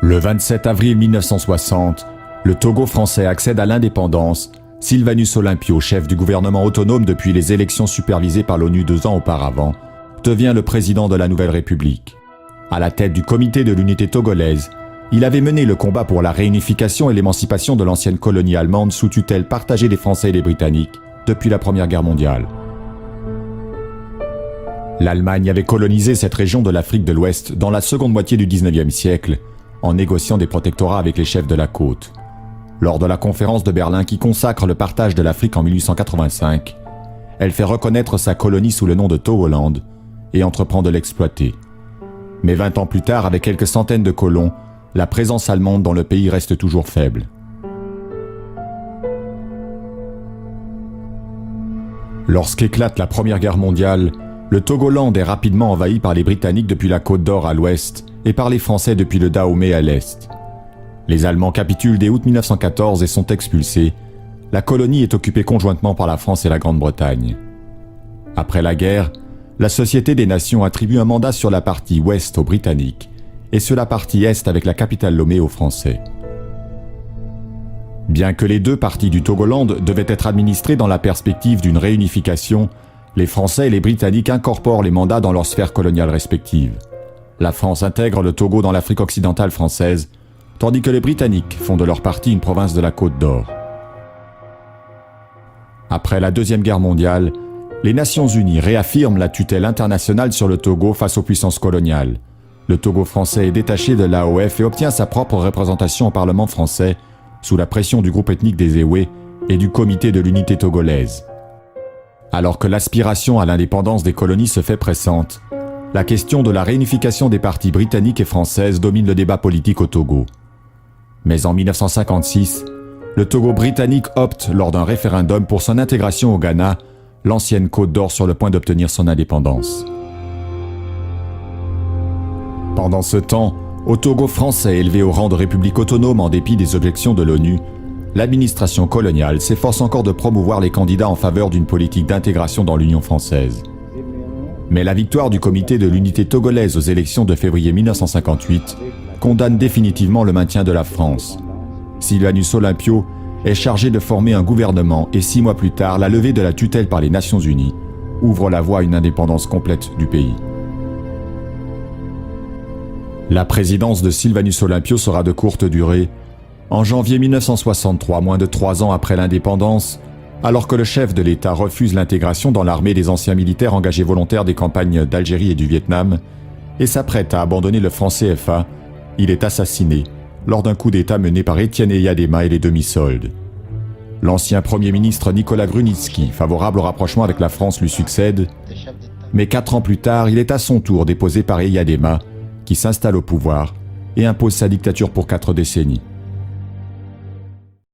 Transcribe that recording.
Le 27 avril 1960, le Togo français accède à l'indépendance. Sylvanus Olympio, chef du gouvernement autonome depuis les élections supervisées par l'ONU 2 ans auparavant, devient le président de la nouvelle République. À la tête du comité de l'unité togolaise, il avait mené le combat pour la réunification et l'émancipation de l'ancienne colonie allemande sous tutelle partagée des Français et des Britanniques depuis la Première Guerre mondiale. L'Allemagne avait colonisé cette région de l'Afrique de l'Ouest dans la seconde moitié du XIXe siècle, en négociant des protectorats avec les chefs de la côte. Lors de la conférence de Berlin qui consacre le partage de l'Afrique en 1885, elle fait reconnaître sa colonie sous le nom de Togoland et entreprend de l'exploiter. Mais 20 ans plus tard, avec quelques centaines de colons, la présence allemande dans le pays reste toujours faible. Lorsqu'éclate la Première Guerre mondiale, le Togoland est rapidement envahi par les Britanniques depuis la Côte d'Or à l'ouest et par les Français depuis le Dahomey à l'est. Les Allemands capitulent dès août 1914 et sont expulsés. La colonie est occupée conjointement par la France et la Grande-Bretagne. Après la guerre, la Société des Nations attribue un mandat sur la partie ouest aux Britanniques et sur la partie est avec la capitale Lomé aux Français. Bien que les deux parties du Togoland devaient être administrées dans la perspective d'une réunification, les Français et les Britanniques incorporent les mandats dans leurs sphères coloniales respectives. La France intègre le Togo dans l'Afrique occidentale française, tandis que les Britanniques font de leur partie une province de la Côte d'Or. Après la Deuxième Guerre mondiale, les Nations Unies réaffirment la tutelle internationale sur le Togo face aux puissances coloniales. Le Togo français est détaché de l'AOF et obtient sa propre représentation au Parlement français, sous la pression du groupe ethnique des Ewe et du comité de l'unité togolaise. Alors que l'aspiration à l'indépendance des colonies se fait pressante, la question de la réunification des parties britanniques et françaises domine le débat politique au Togo. Mais en 1956, le Togo britannique opte lors d'un référendum pour son intégration au Ghana, l'ancienne Côte d'Or sur le point d'obtenir son indépendance. Pendant ce temps, au Togo français élevé au rang de république autonome en dépit des objections de l'ONU, l'administration coloniale s'efforce encore de promouvoir les candidats en faveur d'une politique d'intégration dans l'Union française. Mais la victoire du comité de l'unité togolaise aux élections de février 1958 condamne définitivement le maintien de la France. Sylvanus Olympio est chargé de former un gouvernement et 6 mois plus tard, la levée de la tutelle par les Nations Unies ouvre la voie à une indépendance complète du pays. La présidence de Sylvanus Olympio sera de courte durée. En janvier 1963, moins de 3 ans après l'indépendance, alors que le chef de l'État refuse l'intégration dans l'armée des anciens militaires engagés volontaires des campagnes d'Algérie et du Vietnam et s'apprête à abandonner le franc CFA, il est assassiné lors d'un coup d'État mené par Étienne Eyadema et les demi-soldes. L'ancien Premier ministre Nicolas Grunitzky, favorable au rapprochement avec la France, lui succède, mais 4 ans plus tard, il est à son tour déposé par Eyadema, qui s'installe au pouvoir et impose sa dictature pour 4 décennies.